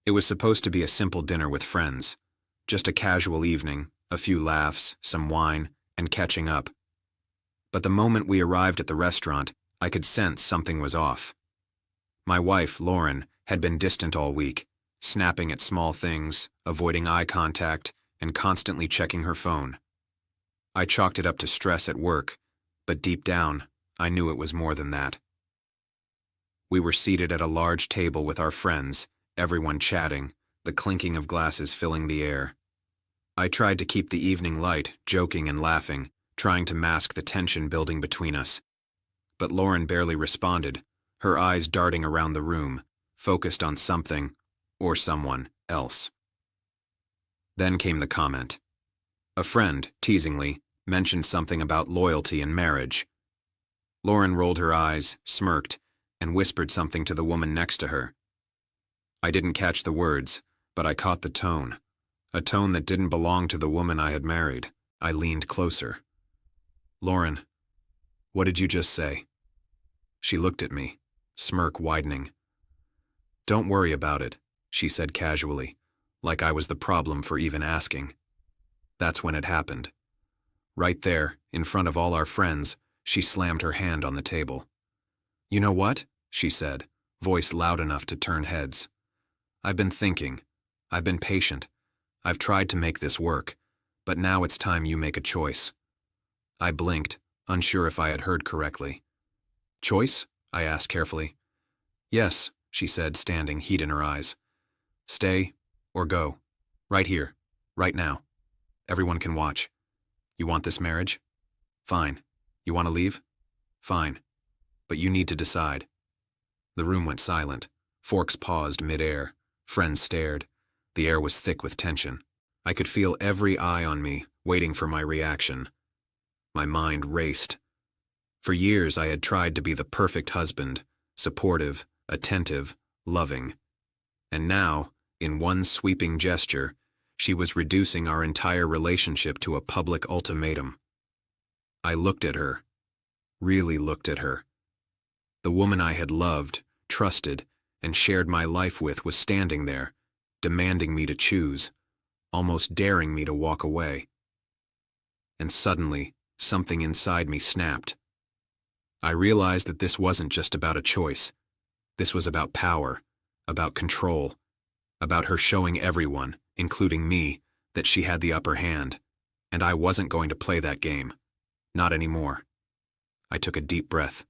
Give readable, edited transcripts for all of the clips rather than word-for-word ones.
It was supposed to be a simple dinner with friends. Just a casual evening, a few laughs, some wine, and catching up. But the moment we arrived at the restaurant, I could sense something was off. My wife, Lauren, had been distant all week, snapping at small things, avoiding eye contact, and constantly checking her phone. I chalked it up to stress at work, but deep down, I knew it was more than that. We were seated at a large table with our friends, everyone chatting, the clinking of glasses filling the air. I tried to keep the evening light, joking and laughing, trying to mask the tension building between us. But Lauren barely responded, her eyes darting around the room, focused on something, or someone, else. Then came the comment. A friend, teasingly, mentioned something about loyalty and marriage. Lauren rolled her eyes, smirked, and whispered something to the woman next to her. I didn't catch the words, but I caught the tone. A tone that didn't belong to the woman I had married. I leaned closer. "Lauren, what did you just say?" She looked at me, smirk widening. "Don't worry about it," she said casually, like I was the problem for even asking. That's when it happened. Right there, in front of all our friends, she slammed her hand on the table. "You know what?" she said, voice loud enough to turn heads. "I've been thinking. I've been patient. I've tried to make this work, but now it's time you make a choice." I blinked, unsure if I had heard correctly. "Choice?" I asked carefully. "Yes," she said, standing, heat in her eyes. "Stay or go. Right here. Right now. Everyone can watch. You want this marriage? Fine. You want to leave? Fine. But you need to decide." The room went silent. Forks paused mid-air. Friends stared. The air was thick with tension. I could feel every eye on me, waiting for my reaction. My mind raced. For years I had tried to be the perfect husband, supportive, attentive, loving. And now, in one sweeping gesture, she was reducing our entire relationship to a public ultimatum. I looked at her. Really looked at her. The woman I had loved, trusted, and shared my life with was standing there, demanding me to choose, almost daring me to walk away. And suddenly, something inside me snapped. I realized that this wasn't just about a choice. This was about power, about control, about her showing everyone, including me, that she had the upper hand, and I wasn't going to play that game. Not anymore. I took a deep breath,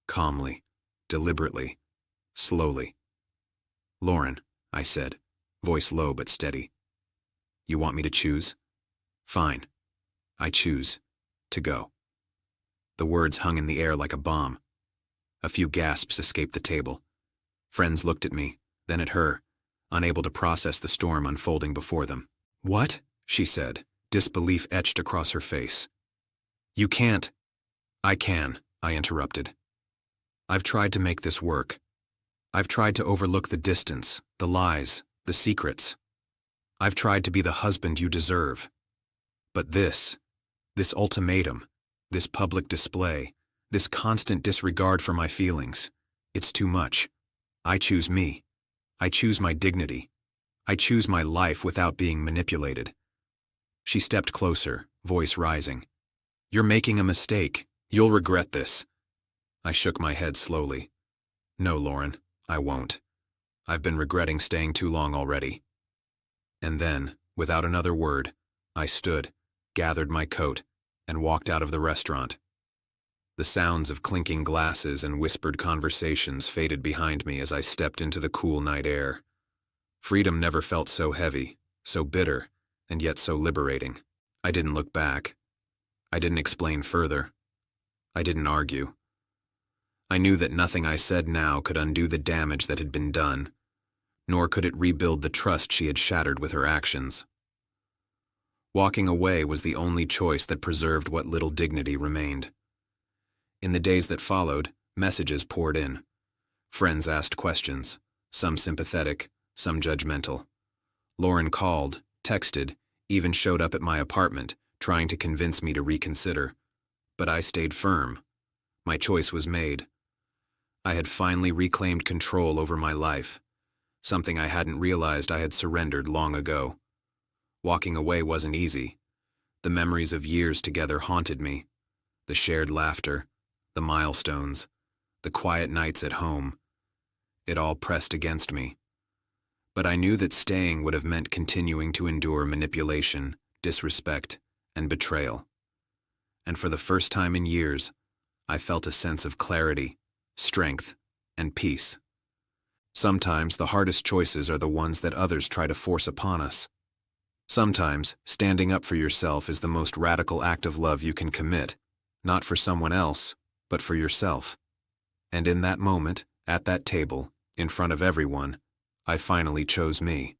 calmly, deliberately, slowly. "Lauren," I said, voice low but steady. "You want me to choose? Fine. I choose to go." The words hung in the air like a bomb. A few gasps escaped the table. Friends looked at me, then at her, unable to process the storm unfolding before them. "What?" she said, disbelief etched across her face. "You can't." "I can," I interrupted. "I've tried to make this work. I've tried to overlook the distance, the lies, the secrets. I've tried to be the husband you deserve. But this ultimatum, this public display, this constant disregard for my feelings, it's too much. I choose me. I choose my dignity. I choose my life without being manipulated." She stepped closer, voice rising. "You're making a mistake. You'll regret this." I shook my head slowly. "No, Lauren, I won't. I've been regretting staying too long already." And then, without another word, I stood, gathered my coat, and walked out of the restaurant. The sounds of clinking glasses and whispered conversations faded behind me as I stepped into the cool night air. Freedom never felt so heavy, so bitter, and yet so liberating. I didn't look back. I didn't explain further. I didn't argue. I knew that nothing I said now could undo the damage that had been done, nor could it rebuild the trust she had shattered with her actions. Walking away was the only choice that preserved what little dignity remained. In the days that followed, messages poured in. Friends asked questions, some sympathetic, some judgmental. Lauren called, texted, even showed up at my apartment, trying to convince me to reconsider. But I stayed firm. My choice was made. I had finally reclaimed control over my life. something I hadn't realized I had surrendered long ago. Walking away wasn't easy. The memories of years together haunted me. The shared laughter, the milestones, the quiet nights at home. It all pressed against me. But I knew that staying would have meant continuing to endure manipulation, disrespect, and betrayal. And for the first time in years, I felt a sense of clarity, strength, and peace. Sometimes the hardest choices are the ones that others try to force upon us. Sometimes standing up for yourself is the most radical act of love you can commit, not for someone else, but for yourself. And in that moment, at that table, in front of everyone, I finally chose me.